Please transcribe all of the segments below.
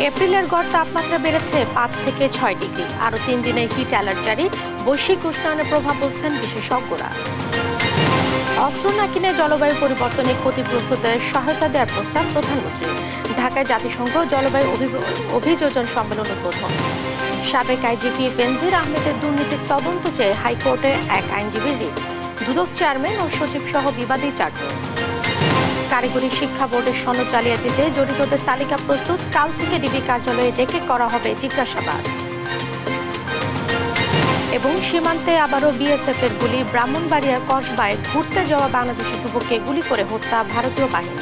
এপ্রিলের গড় তাপমাত্রা বেড়েছে ৫ থেকে ৬ ডিগ্রি। আরও ৩ দিনে হিট অ্যালার্ট জারি। বৈশ্বিক উষ্ণায়নের প্রভাব বলছেন বিশেষজ্ঞরা। অস্ত্র না কিনে জলবায়ু পরিবর্তনে ক্ষতিগ্রস্তদের সহায়তা দেওয়ার প্রস্তাব প্রধানমন্ত্রী। ঢাকায় জাতিসংঘ জলবায়ু অভিযোজন সম্মেলন উদ্বোধন। সাবেক আইজিপি বেনজির আহমেদের দুর্নীতির তদন্ত চেয়ে হাইকোর্টে এক আইনজীবীর রিট। দুদক চেয়ারম্যান ও সচিব সহ বিবাদী ৪ জন। কারিগরি শিক্ষা বোর্ডের সনদ জালিয়াতিতে জড়িতদের তালিকা প্রস্তুত। কাল থেকে ডিবি কার্যালয়ে ডেকে করা হবে জিজ্ঞাসাবাদ। এবং সীমান্তে আবারও বিএসএফ এর গুলি। ব্রাহ্মণবাড়িয়ার কসবায় ঘুরতে যাওয়া বাংলাদেশি যুবককে গুলি করে হত্যা ভারতীয় বাহিনী।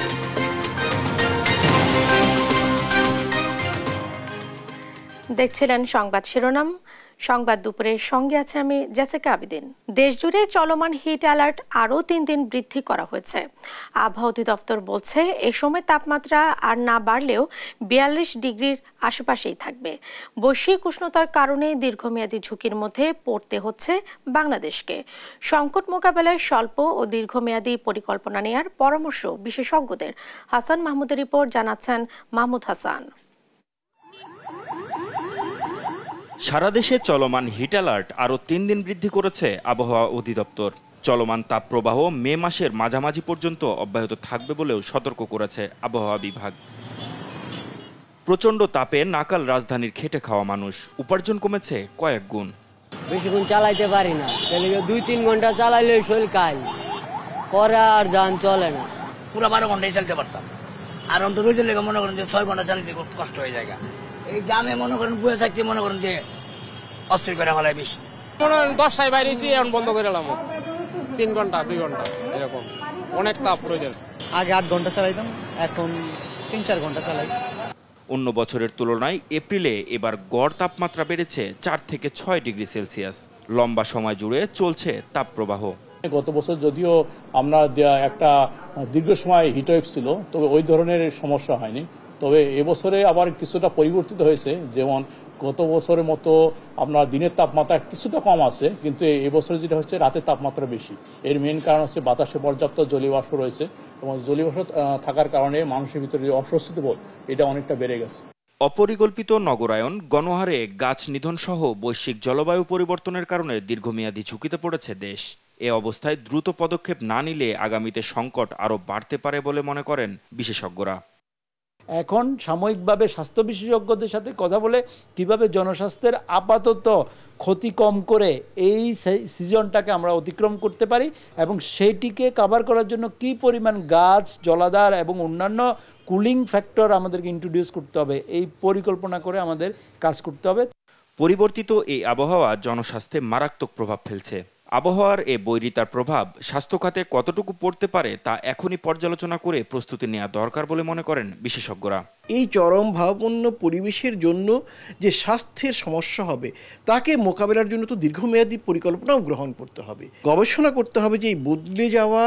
দেখছিলেন সংবাদ শিরোনাম। সংবাদ দুপুরের সঙ্গে আছে আমি জেসিকা আবিদিন। দেশজুড়ে চলমান হিট অ্যালার্ট আরও ৩ দিন বৃদ্ধি করা হয়েছে। আবহাওয়া অধিদপ্তর বলছে এ সময় তাপমাত্রা আর না বাড়লেও ৪২ ডিগ্রির আশেপাশেই থাকবে। বৈশ্বিক উষ্ণতার কারণে দীর্ঘমেয়াদী ঝুঁকির মধ্যে পড়তে হচ্ছে বাংলাদেশকে। সংকট মোকাবেলায় স্বল্প ও দীর্ঘমেয়াদী পরিকল্পনা নেয়ার পরামর্শ বিশেষজ্ঞদের। হাসান মাহমুদের রিপোর্ট, জানাচ্ছেন মাহমুদ হাসান। সারা দেশে চলমান হিট অ্যালার্ট আরও ৩ দিন বৃদ্ধি করেছে আবহাওয়া অধিদপ্তর। চলমান তাপপ্রবাহ মে মাসের মাঝামাঝি পর্যন্ত অব্যাহত থাকবে বলেও সতর্ক করেছে আবহাওয়া বিভাগ। প্রচণ্ড তাপে নাকাল রাজধানীর খেটে খাওয়া মানুষ। উপার্জন কমেছে কয়েক গুণ। বেশিক্ষণ চালাইতে পারি না, ২-৩ ঘন্টা চালাইলে শরীর কাল পরে আর যান চলে না। পুরো ১২ ঘন্টায় চালাতে পারতাম, আর অন্তত মনে করেন যে ৬ ঘন্টা চালাতে খুব কষ্ট হয়ে যায়। এই জামে মনে করেন বুয়ে থাকতে মনে করেন যে অস্থির করে ফেলায় বেশি। মনে করেন ১০টায় বাইরেছি, এখন বন্ধ করে এলাম ৩ ঘন্টা ২ ঘন্টা এরকম অনেক তাপ প্রয়োজন। আগে ৮ ঘন্টা চালাইতাম, এখন ৩-৪ ঘন্টা চালাই। অন্য বছরের তুলনায় এপ্রিলে এবার গড় তাপমাত্রা বেড়েছে ৪ থেকে ৬ ডিগ্রি সেলসিয়াস। লম্বা সময় জুড়ে চলছে তাপপ্রবাহ। গত বছর যদিও আমরা একটা দীর্ঘ সময় হিটওয়েভ ছিল, তবে ওই ধরনের সমস্যা হয়নি। তবে এবছরে আবার কিছুটা পরিবর্তিত হয়েছে। যেমন গত বছরের মতো আপনার দিনের তাপমাত্রা কিছুটা কম আছে, কিন্তু এবছরে যেটা হচ্ছে রাতের তাপমাত্রা বেশি। এর মেইন কারণ হচ্ছে বাতাসে পর্যাপ্ত জলীয় বাষ্প রয়েছে, এবং জলীয় বাষ্প থাকার কারণে মানুষের ভিতরে যে অস্বস্তি বোধ এটা অনেকটা বেড়ে গেছে। অপরিকল্পিত নগরায়ন, গণহারে গাছ নিধন সহ বৈশ্বিক জলবায়ু পরিবর্তনের কারণে দীর্ঘমেয়াদী ঝুঁকিতে পড়েছে দেশ। এ অবস্থায় দ্রুত পদক্ষেপ না নিলে আগামীতে সংকট আরও বাড়তে পারে বলে মনে করেন বিশেষজ্ঞরা। এখন সাময়িকভাবে স্বাস্থ্য বিশেষজ্ঞদের সাথে কথা বলে কিভাবে জনস্বাস্থ্যের আপাতত ক্ষতি কম করে এই সিজনটাকে আমরা অতিক্রম করতে পারি, এবং সেইটিকে কভার করার জন্য কি পরিমাণ গাছ, জলাধার এবং অন্যান্য কুলিং ফ্যাক্টর আমাদেরকে ইন্ট্রোডিউস করতে হবে, এই পরিকল্পনা করে আমাদের কাজ করতে হবে। পরিবর্তিত এই আবহাওয়া জনস্বাস্থ্যে মারাত্মক প্রভাব ফেলছে। আবহাওয়ার এ বৈরিতার প্রভাব স্বাস্থ্য খাতে কতটুকু পড়তে পারে তা এখনই পর্যালোচনা করে প্রস্তুতি নেওয়া দরকার বলে মনে করেন বিশেষজ্ঞরা। এই চরম ভাবাপন্ন পরিবেশের জন্য যে স্বাস্থ্যের সমস্যা হবে তাকে মোকাবেলার জন্য তো দীর্ঘমেয়াদী পরিকল্পনাও গ্রহণ করতে হবে। গবেষণা করতে হবে যে এই বদলে যাওয়া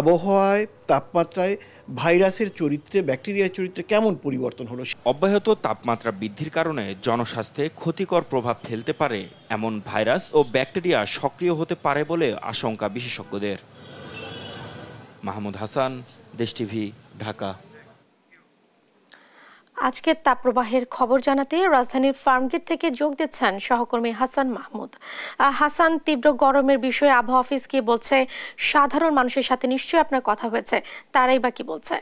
আবহাওয়ায়, তাপমাত্রায় ভাইরাসের চরিত্রে, ব্যাকটেরিয়ার চরিত্রে কেমন পরিবর্তন হলো। অব্যাহত তাপমাত্রা বৃদ্ধির কারণে জনস্বাস্থ্যে ক্ষতিকর প্রভাব ফেলতে পারে এমন ভাইরাস ও ব্যাকটেরিয়া সক্রিয় হতে পারে বলে আশঙ্কা বিশেষজ্ঞদের। মাহমুদ হাসান, দেশ টিভি, ঢাকা। আজকের তাপপ্রবাহের খবর জানাতে রাজধানীর ফার্মগেট থেকে যোগ দিচ্ছেন সহকর্মী হাসান মাহমুদ। হাসান, তীব্র গরমের বিষয়ে আবহাওয়া অফিস কি বলছে? সাধারণ মানুষের সাথে নিশ্চয়ই আপনার কথা হয়েছে, তারাই বা কি বলছে?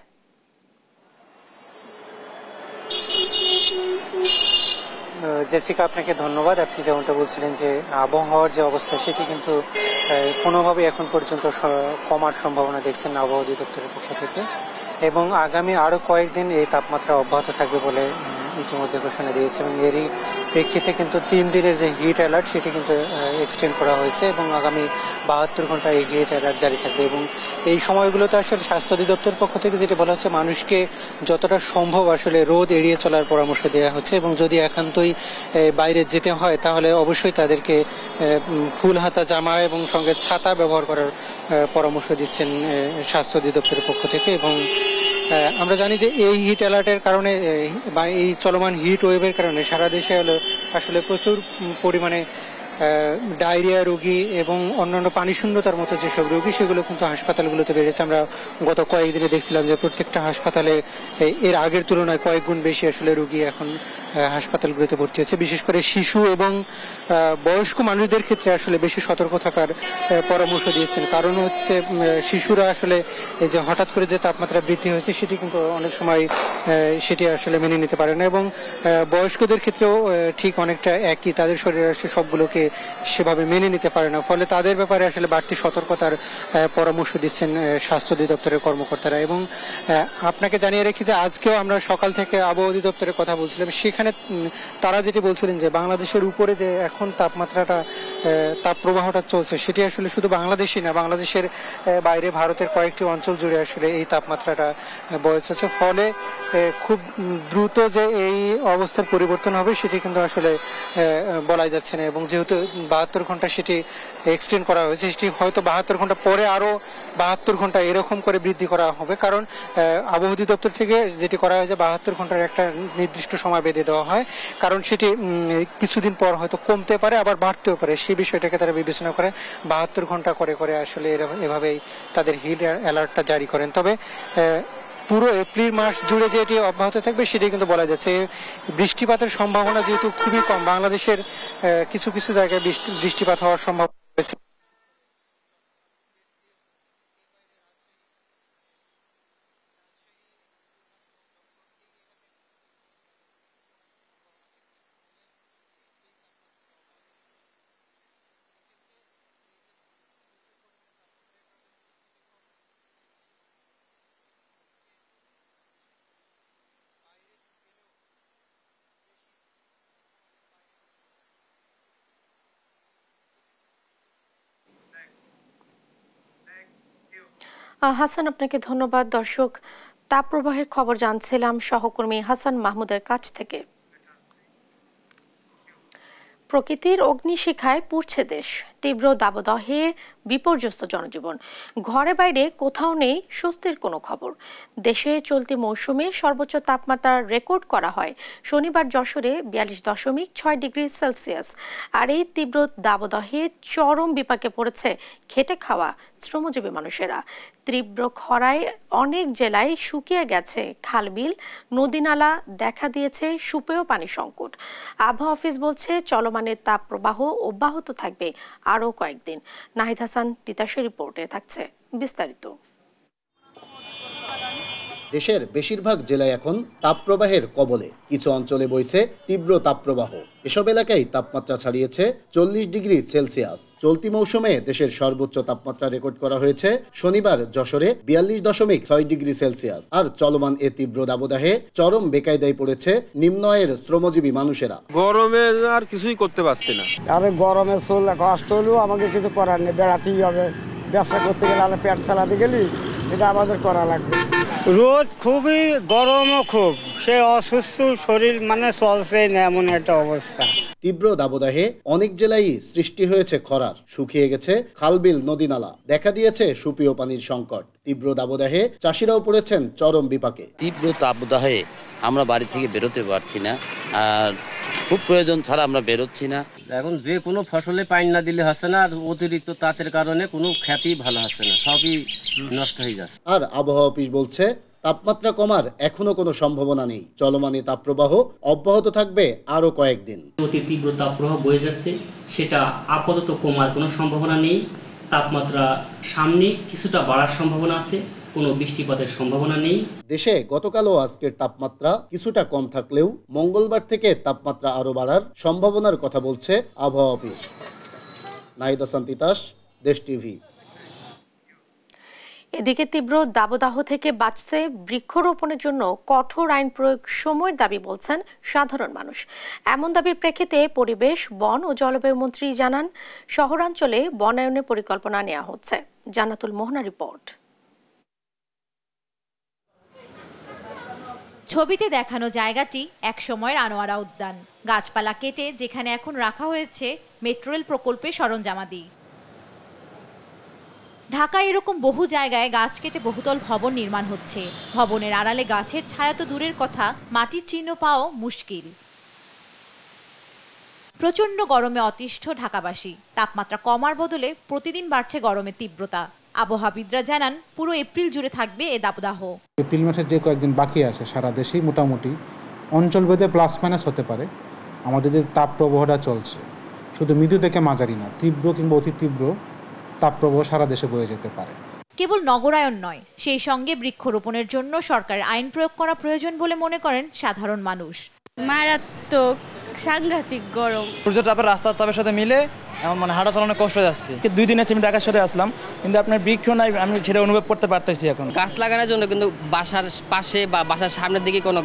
জেসিকা, আপনাকে ধন্যবাদ। আপনি যেমনটা বলছিলেন যে আবহাওয়ার যে অবস্থা সেটি কিন্তু কোনোভাবে এখন পর্যন্ত কমার সম্ভাবনা দেখছেন না আবহাওয়া অধিদপ্তরের পক্ষ থেকে, এবং আগামী আরও কয়েকদিন এই তাপমাত্রা অব্যাহত থাকবে বলে ইতিমধ্যে ঘোষণা দিয়েছে। এবং এরই প্রেক্ষিতে কিন্তু 3 দিনের যে হিট অ্যালার্ট সেটি কিন্তু এক্সটেন্ড করা হয়েছে, এবং আগামী 72 ঘন্টা এই হিট অ্যালার্ট জারি থাকবে। এবং এই সময়গুলোতে আসলে স্বাস্থ্য অধিদপ্তরের পক্ষ থেকে যেটা বলা হচ্ছে, মানুষকে যতটা সম্ভব আসলে রোদ এড়িয়ে চলার পরামর্শ দেওয়া হচ্ছে, এবং যদি একান্তই বাইরে যেতে হয় তাহলে অবশ্যই তাদেরকে ফুল হাতা জামা এবং সঙ্গে ছাতা ব্যবহার করার পরামর্শ দিচ্ছেন স্বাস্থ্য অধিদপ্তরের পক্ষ থেকে। এবং আমরা জানি যে এই হিট অ্যালার্টের কারণে বা এই চলমান হিট ওয়েভের কারণে সারা দেশে আসলে প্রচুর পরিমাণে ডায়রিয়া রোগী এবং অন্যান্য পানি শূন্যতার মতো যেসব রোগী সেগুলো কিন্তু হাসপাতালগুলোতে বেড়েছে। আমরা গত কয়েকদিনে দেখছিলাম যে প্রত্যেকটা হাসপাতালে এর আগের তুলনায় কয়েক গুণ বেশি আসলে রোগী এখন হাসপাতালগুলোতে ভর্তি হচ্ছে। বিশেষ করে শিশু এবং বয়স্ক মানুষদের ক্ষেত্রে আসলে বেশি সতর্ক থাকার পরামর্শ দিয়েছেন। কারণ হচ্ছে শিশুরা আসলে এই যে হঠাৎ করে যে তাপমাত্রা বৃদ্ধি হয়েছে সেটি কিন্তু অনেক সময় সেটি আসলে মেনে নিতে পারে না, এবং বয়স্কদের ক্ষেত্রেও ঠিক অনেকটা একই, তাদের শরীরে আসলে সবগুলোকে সেভাবে মেনে নিতে পারে না। ফলে তাদের ব্যাপারে আসলে বাড়তি সতর্কতার পরামর্শ দিচ্ছেন স্বাস্থ্য অধিদপ্তরের কর্মকর্তারা। এবং আপনাকে জানিয়ে রাখি যে আজকেও আমরা সকাল থেকে আবহাওয়া অধিদপ্তরের কথা বলছিলাম, সেখানে তারা যেটি বলছিলেন যে বাংলাদেশের উপরে যে এখন তাপমাত্রাটা তাপ প্রবাহটা চলছে সেটি আসলে শুধু বাংলাদেশই না, বাংলাদেশের বাইরে ভারতের কয়েকটি অঞ্চল জুড়ে আসলে এই তাপমাত্রাটা বয়ে চলছে। ফলে খুব দ্রুত যে এই অবস্থার পরিবর্তন হবে সেটি কিন্তু আসলে বলা যাচ্ছে না। এবং যেহেতু 72 ঘন্টা সেটি এক্সটেন্ড করা হয়েছে, সেটি হয়তো 72 ঘন্টা পরে আরো 72 ঘন্টা এরকম করে বৃদ্ধি করা হবে। কারণ আবহাওয়া অধিদপ্তর থেকে যেটি করা হয় যে 72 ঘন্টার একটা নির্দিষ্ট সময় বেঁধে দেওয়া হয়, কারণ সেটি কিছুদিন পর হয়তো কমতে পারে আবার বাড়তেও পারে। সেই বিষয়টাকে তারা বিবেচনা করে 72 ঘন্টা করে করে আসলে এভাবেই তাদের হিট অ্যালার্টটা জারি করেন। তবে পুরো এপ্রিল মাস জুড়ে যে এটি অব্যাহত থাকবে সেটি কিন্তু বলা যাচ্ছে। বৃষ্টিপাতের সম্ভাবনা যেহেতু খুবই কম, বাংলাদেশের কিছু কিছু জায়গায় বৃষ্টিপাত হওয়ার সম্ভাবনা রয়েছে। হাসান, আপনাকে ধন্যবাদ। দর্শক, তাপপ্রবাহের খবর জানছিলাম সহকর্মী হাসান মাহমুদের কাছ থেকে। প্রকৃতির অগ্নিশিখায় পুড়ছে দেশ, তীব্র দাবদাহে বিপর্যস্ত জনজীবন, ঘরে বাইরে কোথাও নেই স্বস্তির কোনো খবর। দেশে চলতি মৌসুমে সর্বোচ্চ তাপমাত্রা রেকর্ড করা হয় শনিবার যশোরে 42.6 ডিগ্রি সেলসিয়াস। আর এই তীব্র দাবদাহে চরম বিপাকে পড়েছে খেটে খাওয়া শ্রমজীবী মানুষেরা। তীব্র খরায় অনেক জেলায় শুকিয়ে গেছে খালবিল, নদীনালা, দেখা দিয়েছে সুপেয় পানি সংকট। আবহাওয়া অফিস বলছে চলমানের তাপ প্রবাহ অব্যাহত থাকবে আরও কয়েকদিন। নাহিদ হাসান তিতাসের রিপোর্টে থাকছে বিস্তারিত। দেশের বেশিরভাগ জেলায় এখন তাপপ্রবাহের কবলে, কিছু অঞ্চলে বইছে তীব্র তাপপ্রবাহ। এসব এলাকায় তাপমাত্রা ছাড়িয়েছে 40 ডিগ্রি সেলসিয়াস। চলতি মৌসুমে দেশের সর্বোচ্চ তাপমাত্রা রেকর্ড করা হয়েছে শনিবার যশোরে 42.6 ডিগ্রি সেলসিয়াস। আর চলমান এ তীব্র দাবদাহে চরম বেকায়দায় পড়েছে নিম্ন আয়ের শ্রমজীবী মানুষেরা। গরমে আর কিছুই করতে পারছি না। আরে গরমে চলে কষ্ট হলেও আমাকে কিছু করার নেই, বেড়াতেই হবে। ব্যবসা করতে গেলে আমরা পেট চালাতে গেলি, এটা আমাদের করা লাগবে। রোদ খুবই, গরমও খুব, সে অসুস্থ শরীর মানে চলছে না এমন একটা অবস্থা। তীব্র দাবদাহে অনেক জেলায় সৃষ্টি হয়েছে খরার, শুকিয়ে গেছে খালবিল, নদীনালা, দেখা দিয়েছে সুপেয় পানির সংকট। তীব্র দাবদাহে চাষিরাও পড়েছেন চরম বিপাকে। তীব্র তাপদাহে আমরা বাড়ি থেকে বেরোতে পারছি না, আর খুব প্রয়োজন ছাড়া আমরা বেরোচ্ছি না। এখন যে কোনো ফসলে পানি না দিলে হচ্ছে না, আর অতিরিক্ত তাপের কারণে কোনো খ্যাতি ভালো হচ্ছে না, সবই নষ্ট হয়ে যাচ্ছে। আর আবহাওয়া অফিস বলছে তাপমাত্রা কমার এখনো কোনো সম্ভাবনা নেই। চলমান তাপপ্রবাহ অব্যাহত থাকবে আরো কয়েকদিন। অতি তীব্র তাপপ্রবাহ বয়ে যাচ্ছে, সেটা আপাতত কমার কোনো সম্ভাবনা নেই। তাপমাত্রা সামনে কিছুটা বাড়ার সম্ভাবনা আছে, কোনো বৃষ্টিপাতের সম্ভাবনা নেই। দেশে গতকাল ও আজকের তাপমাত্রা কিছুটা কম থাকলেও মঙ্গলবার থেকে তাপমাত্রা আরো বাড়ার সম্ভাবনার কথা বলছে আবহাওয়া অফিস। নাহিদ হাসান তিতাস, দেশ টিভি। এদিকে তীব্র দাবদাহ থেকে বাঁচতে বৃক্ষরোপণের জন্য কঠোর আইন প্রয়োগ সময়ের দাবি বলছেন সাধারণ মানুষ। এমন দাবির প্রেক্ষিতে পরিবেশ, বন ও জলবায়ু মন্ত্রী জানান শহরাঞ্চলে বনায়নের পরিকল্পনা নেওয়া হচ্ছে। জান্নাতুল মোহনা রিপোর্ট। ছবিতে দেখানো জায়গাটি এক সময়ের আনোয়ারা উদ্যান। গাছপালা কেটে যেখানে এখন রাখা হয়েছে মেট্রো রেল প্রকল্পের সরঞ্জামাদি। ঢাকায় এরকম বহু জায়গায় গাছ কেটে বহুতল ভবন নির্মাণ হচ্ছে। ভবনের আড়ালে গাছের ছায়া তো দূরের কথা, মাটির চিহ্ন পাওয়া মুশকিল। প্রচণ্ড গরমে অতিষ্ঠ ঢাকাবাসী। তাপমাত্রা কমার বদলে প্রতিদিন বাড়ছে গরমের তীব্রতা। আবহাওয়াবিদরা জানান পুরো এপ্রিল জুড়ে থাকবে এ দাবদাহ। এপ্রিল মাসের যে কয়েকদিন বাকি আছে সারা দেশেই মোটামুটি অঞ্চলভেদে প্লাস মাইনাস হতে পারে। আমাদের যে তাপপ্রবাহটা চলছে শুধু মৃদু থেকে মাঝারি না, তীব্র কিংবা অতি তীব্র তাপপ্রবাহ সারা দেশে বয়ে যেতে পারে। কেবল নগরায়ন নয়, সেই সঙ্গে বৃক্ষরোপণের জন্য সরকারের আইন প্রয়োগ করা প্রয়োজন বলে মনে করেন সাধারণ মানুষ। মারাত্মক সাংঘাতিক গরম, সূর্যের তাপের রাস্তার তাপের সাথে মিলে আমার মানে হাঁটা চালানো কষ্ট যাচ্ছে। 2 দিন আছে আমি ঢাকা শহরে আসলাম, কিন্তু আপনার বৃক্ষ নাই, আমি সেটা অনুভব করতে পারতেছি। এখন গাছ লাগানোর জন্য কিন্তু বাসার পাশে বা বাসার সামনের দিকে কোনো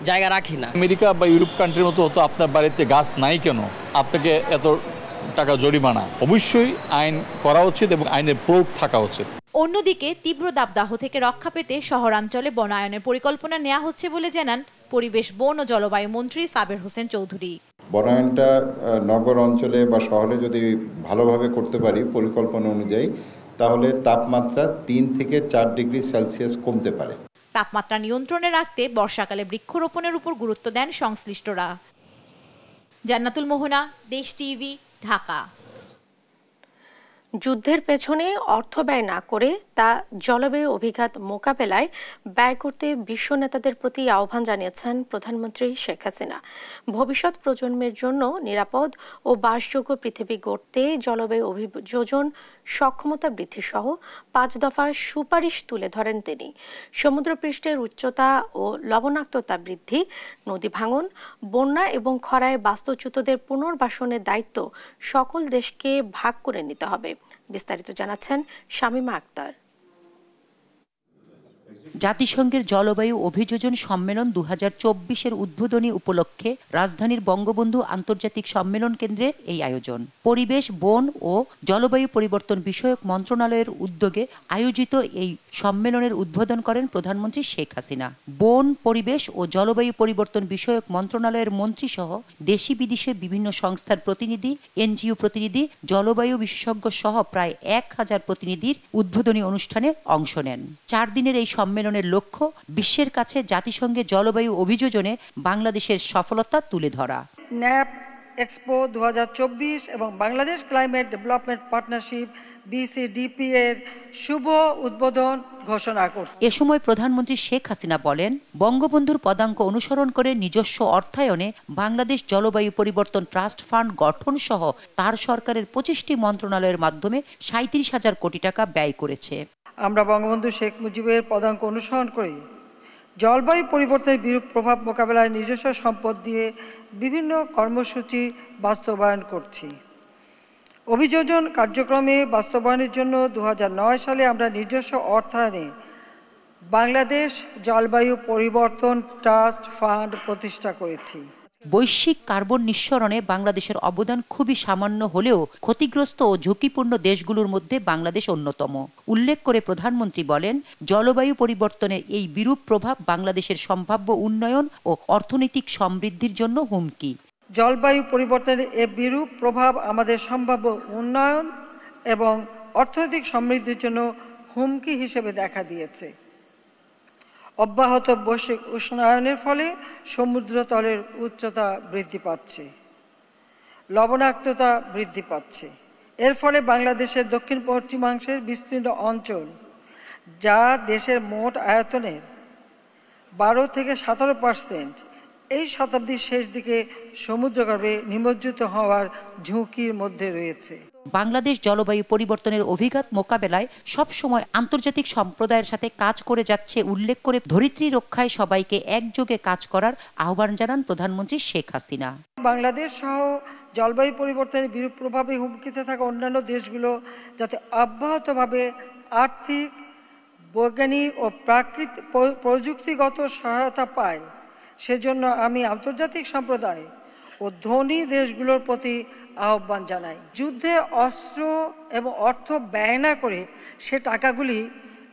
জায়গা রাখি না। আমেরিকা বা ইউরোপ কান্ট্রির মতো তো আপনার বাড়িতে গাছ নাই কেন আপনাকে এত টাকা জরিমানা? অবশ্যই আইন করা উচিত এবং আইনের প্রয়োগ থাকা উচিত। অন্যদিকে তীব্র দাবদাহ থেকে রক্ষা পেতে শহরাঞ্চলে বনায়নের পরিকল্পনা নেওয়া হচ্ছে বলে জানান পরিবেশ, বন ও জলবায়ু মন্ত্রী সাবের হোসেন চৌধুরী। বনায়নটা নগর অঞ্চলে বা শহরে যদি ভালোভাবে করতে পারি পরিকল্পনা অনুযায়ী, তাহলে তাপমাত্রা 3 থেকে 4 ডিগ্রি সেলসিয়াস কমতে পারে। তাপমাত্রা নিয়ন্ত্রণে রাখতে বর্ষাকালে বৃক্ষরোপণের উপর গুরুত্ব দেন সংশ্লিষ্টরা। জান্নাতুল মোহনা, দেশ টিভি, ঢাকা। যুদ্ধের পেছনে অর্থ ব্যয় না করে তা জলবায়ু অভিঘাত মোকাবেলায় ব্যয় করতে বিশ্ব নেতাদের প্রতি আহ্বান জানিয়েছেন প্রধানমন্ত্রী শেখ হাসিনা। ভবিষ্যৎ প্রজন্মের জন্য নিরাপদ ও বাসযোগ্য পৃথিবী গড়তে জলবায়ু অভিযোজন সক্ষমতা বৃদ্ধি সহ 5 দফা সুপারিশ তুলে ধরেন তিনি। সমুদ্রপৃষ্ঠের উচ্চতা ও লবণাক্ততা বৃদ্ধি, নদী ভাঙন, বন্যা এবং খরায় বাস্তুচ্যুতদের পুনর্বাসনের দায়িত্ব সকল দেশকে ভাগ করে নিতে হবে। বিস্তারিত জানাচ্ছেন শামীমা আক্তার। জাতিসংঘের জলবায়ু অভিযোজন সম্মেলন 2024-এর উদ্বোধনী উপলক্ষে রাজধানীর বঙ্গবন্ধু আন্তর্জাতিক সম্মেলন কেন্দ্রে এই আয়োজন। পরিবেশ, বন ও জলবায়ু পরিবর্তন বিষয়ক মন্ত্রণালয়ের উদ্যোগে আয়োজিত এই সম্মেলনের উদ্বোধন করেন প্রধানমন্ত্রী শেখ হাসিনা। বন, পরিবেশ ও জলবায়ু পরিবর্তন বিষয়ক মন্ত্রণালয়ের মন্ত্রী সহ দেশি বিদেশে বিভিন্ন সংস্থার প্রতিনিধি, এনজিও প্রতিনিধি, জলবায়ু বিশেষজ্ঞ সহ প্রায় 1000 প্রতিনিধির উদ্বোধনী অনুষ্ঠানে অংশ নেন। 4 দিনের এই সম্মেলনের লক্ষ্য বিশ্বের কাছে জাতিসংঘের জলবায়ু অভিযোজনে বাংলাদেশের সফলতা তুলে ধরা। ন্যাপ এক্সপো 2024 এবং Bangladesh climate development partnership BCDP এর শুভ উদ্বোধন ঘোষণা করতে এ সময় প্রধানমন্ত্রী শেখ হাসিনা বলেন, বঙ্গবন্ধুর পদাঙ্ক অনুসরণ করে নিজস্ব অর্থায়নে বাংলাদেশ জলবায়ু পরিবর্তন ট্রাস্ট ফান্ড গঠন সহ তার সরকারের 25টি মন্ত্রণালয়ের মাধ্যমে 37,000 কোটি টাকা ব্যয় করেছে। আমরা বঙ্গবন্ধু শেখ মুজিবের পদাঙ্ক অনুসরণ করি জলবায়ু পরিবর্তনের বিরূপ প্রভাব মোকাবেলায় নিজস্ব সম্পদ দিয়ে বিভিন্ন কর্মসূচি বাস্তবায়ন করছি। অভিযোজন কার্যক্রমে বাস্তবায়নের জন্য 2009 সালে আমরা নিজস্ব অর্থায়নে বাংলাদেশ জলবায়ু পরিবর্তন ট্রাস্ট ফান্ড প্রতিষ্ঠা করেছি। বৈশ্বিক কার্বন নিঃসরণে বাংলাদেশের অবদান খুবই সামান্য হলেও ক্ষতিগ্রস্ত ও ঝুঁকিপূর্ণ দেশগুলোর মধ্যে বাংলাদেশ অন্যতম। উল্লেখ করে প্রধানমন্ত্রী বলেন, জলবায়ু পরিবর্তনের এই বিরূপ প্রভাব বাংলাদেশের সম্ভাব্য উন্নয়ন ও অর্থনৈতিক সমৃদ্ধির জন্য হুমকি। জলবায়ু পরিবর্তনের এই বিরূপ প্রভাব আমাদের সম্ভাব্য উন্নয়ন এবং অর্থনৈতিক সমৃদ্ধির জন্য হুমকি হিসেবে দেখা দিয়েছে। অব্যাহত বৈশ্বিক উষ্ণায়নের ফলে সমুদ্রতলের উচ্চতা বৃদ্ধি পাচ্ছে, লবণাক্ততা বৃদ্ধি পাচ্ছে। এর ফলে বাংলাদেশের দক্ষিণ পশ্চিমাংশের বিস্তীর্ণ অঞ্চল, যা দেশের মোট আয়তনের 12 থেকে 17%, এই শতাব্দীর শেষ দিকে সমুদ্রগর্ভে নিমজ্জিত হওয়ার ঝুঁকির মধ্যে রয়েছে। বাংলাদেশ জলবায়ু পরিবর্তনের অভিঘাত মোকাবেলায় সবসময় আন্তর্জাতিক সম্প্রদায়ের সাথে কাজ করে যাচ্ছে উল্লেখ করে ধরিত্রী রক্ষায় সবাইকে একযোগে কাজ করার আহ্বান জানান প্রধানমন্ত্রী শেখ হাসিনা। বাংলাদেশ সহ জলবায়ু পরিবর্তনের বিরূপ প্রভাবে হুমকিতে থাকা অন্যান্য দেশগুলো যাতে অব্যাহতভাবে আর্থিক, বৈজ্ঞানিক ও প্রযুক্তিগত সহায়তা পায়, সেজন্য আমি আন্তর্জাতিক সম্প্রদায় ও ধনী দেশগুলোর প্রতি আহ্বান জানাই। যুদ্ধে অস্ত্র এবং অর্থ ব্যয় না করে সে টাকাগুলি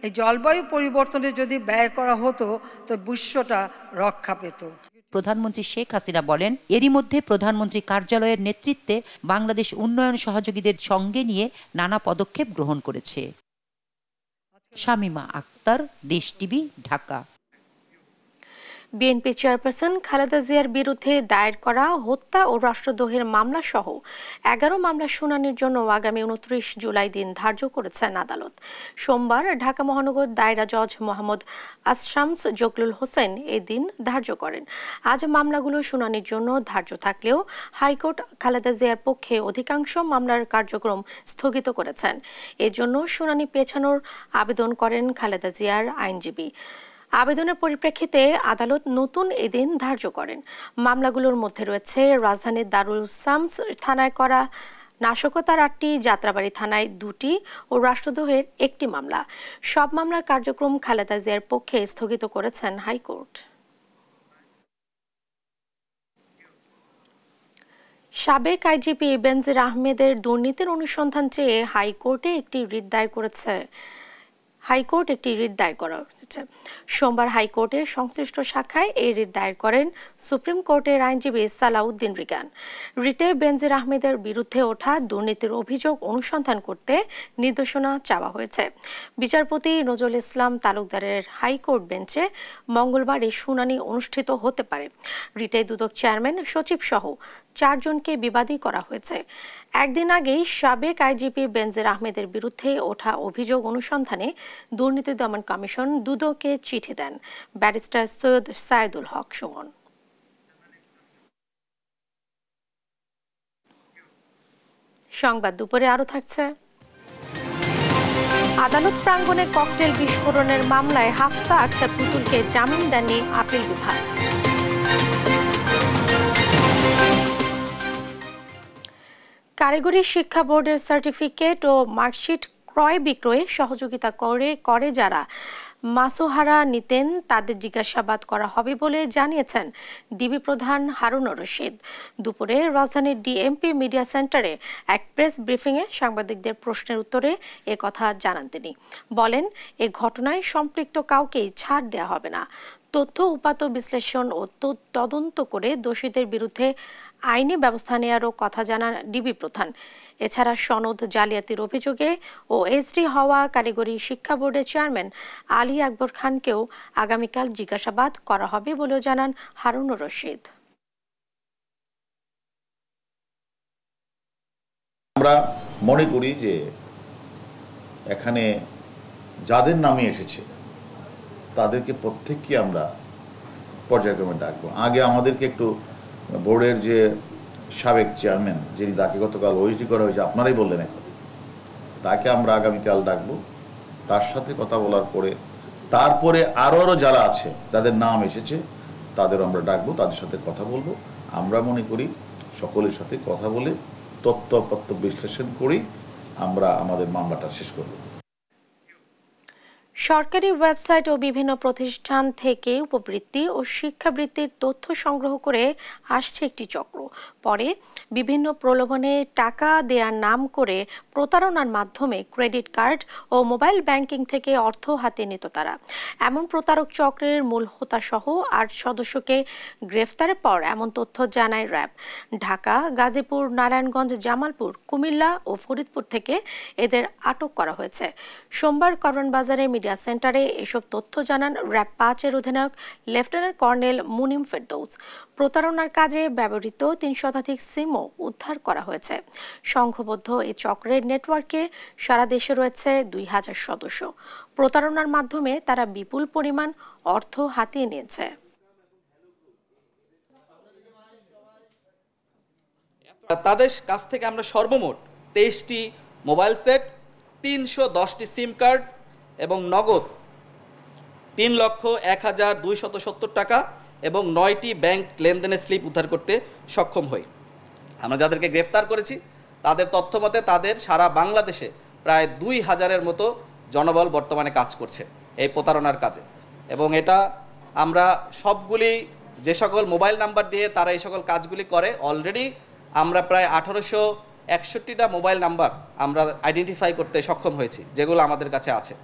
এই জলবায়ু পরিবর্তনে যদি ব্যয় করা হতো তো বিশ্বটা রক্ষা পেত। প্রধানমন্ত্রী শেখ হাসিনা বলেন, এরই মধ্যে প্রধানমন্ত্রী কার্যালয়ের নেতৃত্বে বাংলাদেশ উন্নয়ন সহযোগীদের সঙ্গে নিয়ে নানা পদক্ষেপ গ্রহণ করেছে। শামীমা আক্তার, দেশ TV, Dhaka. BNP chairperson Khaleda জিয়ার বিরুদ্ধে দায়ের করা হত্যা ও রাষ্ট্রদ্রোহের মামলা সহ 11 মামলার শুনানির জন্য আগামী 29 জুলাই দিন ধার্য করেছেন আদালত। সোমবার ঢাকা মহানগর দায়রা জজ মোহাম্মদ আশরামস জকলুল হোসেন এই দিন ধার্য করেন। আজ মামলাগুলো শুনানির জন্য ধার্য থাকলেও হাইকোর্ট খালেদা জিয়ার পক্ষে অধিকাংশ মামলার কার্যক্রম স্থগিত করেছেন। এজন্য শুনানি পেছানোর আবেদন করেন খালেদা জিয়ার আইনজীবী। আবেদনের পরিপ্রেক্ষিতে আদালত নতুন এদিন ধার্য করেন। মামলাগুলোর মধ্যে রয়েছে রাজধানীর দারুল সামস থানায় করা নাশকতার 8টি, যাত্রাবাড়ি থানায় 2টি ও রাষ্ট্রদ্রোহের 1টি মামলা। সব মামলার কার্যক্রম খালেদা জিয়ার পক্ষে স্থগিত করেছেন হাইকোর্ট। সাবেক আইজিপি বেনজির আহমেদের দুর্নীতির অনুসন্ধান চেয়ে হাইকোর্টে একটি রিট দায়ের করেছে। সোমবার হাইকোর্টের সংশ্লিষ্ট শাখায় এই রিট দায়ের করেন সুপ্রিম কোর্টের আইনজীবী সালাউদ্দিন রিগান। রিটে বেনজির আহমেদের বিরুদ্ধে ওঠা দুর্নীতির অভিযোগ অনুসন্ধান করতে নির্দেশনা চাওয়া হয়েছে। বিচারপতি নজরুল ইসলাম তালুকদারের হাইকোর্ট বেঞ্চে মঙ্গলবার এই শুনানি অনুষ্ঠিত হতে পারে। রিটে দুদক চেয়ারম্যান, সচিব সহ 4 জনকে বিবাদী করা হয়েছে। একদিন আগেই সাবেক আইজিপি বেনজির আহমেদের বিরুদ্ধে ওঠা অভিযোগ অনুসন্ধানে দুর্নীতি দমন কমিশন দুদককে চিঠি দেন ব্যারিস্টার সৈয়দ সাইদুল হক সুমন। সংবাদ দুপুরে আরো থাকছে। আদালত প্রাঙ্গণে ককটেল বিস্ফোরণের মামলায় হাফসা আক্তার পুতুলকে জামিন দেননি আপিল বিভাগ। কারিগরি শিক্ষা বোর্ডের সার্টিফিকেট ও মার্কশিট ক্রয় বিক্রয়ে সহযোগিতা করে যারা মাসোহারা নিতেন তাদের জিজ্ঞাসাবাদ করা হবে বলে জানিয়েছেন ডিবি প্রধান হারুনুর রশিদ। দুপুরে রাজধানীর ডিএমপি মিডিয়া সেন্টারে এক প্রেস ব্রিফিংয়ে সাংবাদিকদের প্রশ্নের উত্তরে একথা জানান তিনি। বলেন, এ ঘটনায় সম্পৃক্ত কাউকেই ছাড় দেওয়া হবে না। তথ্য উপাত্ত বিশ্লেষণ ও তদন্ত করে দোষীদের বিরুদ্ধে আইনি ব্যবস্থা নেওয়ারও কথা জানান ডিবি প্রধান। এছাড়া সনদ জালিয়াতির অভিযোগে ও এসডি হওয়া কারিগরি শিক্ষা বোর্ডের চেয়ারম্যান আলী আকবর খানকেও আগামীকাল জিজ্ঞাসাবাদ করা হবে বলেও জানান হারুনুর রশিদ। আমরা মনে করি যে এখানে যাদের নামে এসেছে তাদেরকে প্রত্যেককে আমরা পর্যায়ক্রমে ডাকবো। আগে আমাদেরকে একটু বোর্ডের যে সাবেক চেয়ারম্যান, যিনি তাকে গতকাল ওএসডি করা হয়েছে, আপনারাই বললেন, এখন তাকে আমরা আগামীকাল ডাকবো। তার সাথে কথা বলার পরে তারপরে আরও যারা আছে যাদের নাম এসেছে তাদেরও আমরা ডাকবো, তাদের সাথে কথা বলবো। আমরা মনে করি সকলের সাথে কথা বলে তথ্যপত্র বিশ্লেষণ করেই আমরা আমাদের মামলাটা শেষ করব। সরকারি ওয়েবসাইট ও বিভিন্ন প্রতিষ্ঠান থেকে উপবৃত্তি ও শিক্ষাবৃত্তির তথ্য সংগ্রহ করে আসছে একটি চক্র। পরে বিভিন্ন প্রলোভনে টাকা দেওয়ার নাম করে প্রতারণার মাধ্যমে ক্রেডিট কার্ড ও মোবাইল ব্যাংকিং থেকে অর্থ হাতে নিত তারা। এমন প্রতারক চক্রের মূল হোতা সহ 8 সদস্যকে গ্রেফতারের পর এমন তথ্য জানায় র্যাব। ঢাকা, গাজীপুর, নারায়ণগঞ্জ, জামালপুর, কুমিল্লা ও ফরিদপুর থেকে এদের আটক করা হয়েছে। সোমবার করওয়ানবাজারে মিডিয়া সেন্টারে এসব তথ্য জানান র্যাব 5-এর অধিনায়ক লেফটেন্যান্ট কর্নেল মুনিম ফেরদৌস। প্রতারণার কাজে ব্যবহৃত 3 শতাধিক সিমও উদ্ধার করা হয়েছে। সংঘবদ্ধ এই চক্রের নেটওয়ার্কে সারা দেশে রয়েছে 2000 সদস্য। প্রতারণার মাধ্যমে তারা বিপুল পরিমাণ অর্থ হাতিয়ে নিয়েছে। তাদের কাছ থেকে আমরা সর্বমোট 23টি মোবাইল সেট, 310টি সিম কার্ড এবং নগদ 3,01,270 টাকা এবং 9টি ব্যাংক লেনদেনের স্লিপ উদ্ধার করতে সক্ষম হই। আমরা যাদেরকে গ্রেফতার করেছি তাদের তথ্য মতে তাদের সারা বাংলাদেশে প্রায় 2000-এর মতো জনবল বর্তমানে কাজ করছে এই প্রতারণার কাজে। এবং এটা আমরা সবগুলি যে সকল মোবাইল নাম্বার দিয়ে তারা এই সকল কাজগুলি করে, অলরেডি আমরা প্রায় 1861টা মোবাইল নাম্বার আমরা আইডেন্টিফাই করতে সক্ষম হয়েছি, যেগুলো আমাদের কাছে আছে।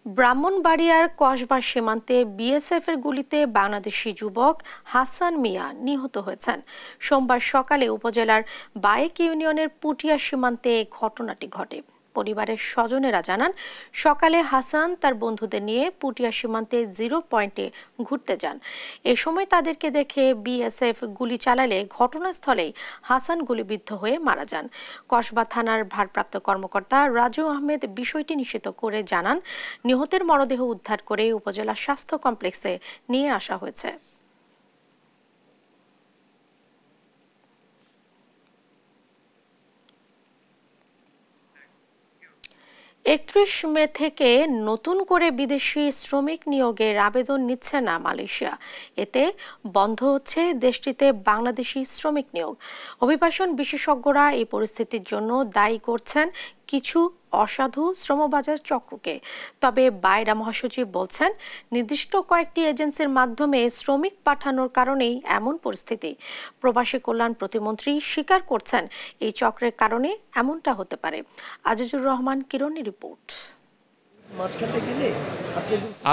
ব্রাহ্মণবাড়িয়ার কসবা সীমান্তে বিএসএফের গুলিতে বাংলাদেশি যুবক হাসান মিয়া নিহত হয়েছেন। সোমবার সকালে উপজেলার বায়েক ইউনিয়নের পুটিয়া সীমান্তে ঘটনাটি ঘটে। পরিবারের স্বজনেরা জানান, সকালে হাসান তার বন্ধুদের নিয়ে পুটিয়া সীমান্তে 0 পয়েন্টে ঘুরতে যান। এ সময় তাদেরকে দেখে বিএসএফ গুলি চালালে ঘটনাস্থলেই হাসান গুলিবিদ্ধ হয়ে মারা যান। কসবা থানার ভারপ্রাপ্ত কর্মকর্তা রাজু আহমেদ বিষয়টি নিশ্চিত করে জানান, নিহতের মরদেহ উদ্ধার করে উপজেলা স্বাস্থ্য কমপ্লেক্সে নিয়ে আসা হয়েছে। 31 মে থেকে নতুন করে বিদেশি শ্রমিক নিয়োগের আবেদন নিচ্ছে না মালয়েশিয়া। এতে বন্ধ হচ্ছে দেশটিতে বাংলাদেশি শ্রমিক নিয়োগ। অভিবাসন বিশেষজ্ঞরা এই পরিস্থিতির জন্য দায়ী করছেন কিছু অসাধু শ্রমবাজার চক্রকে। তবে বাইরা মহাসচিব বলছেন, নির্দিষ্ট কয়েকটি এজেন্সির মাধ্যমে শ্রমিক পাঠানোর কারণেই এমন পরিস্থিতি। প্রবাসী কল্যাণ প্রতিমন্ত্রী স্বীকার করছেন, এই চক্রের কারণে এমনটা হতে পারে। আজিজুর রহমান কিরণের রিপোর্ট।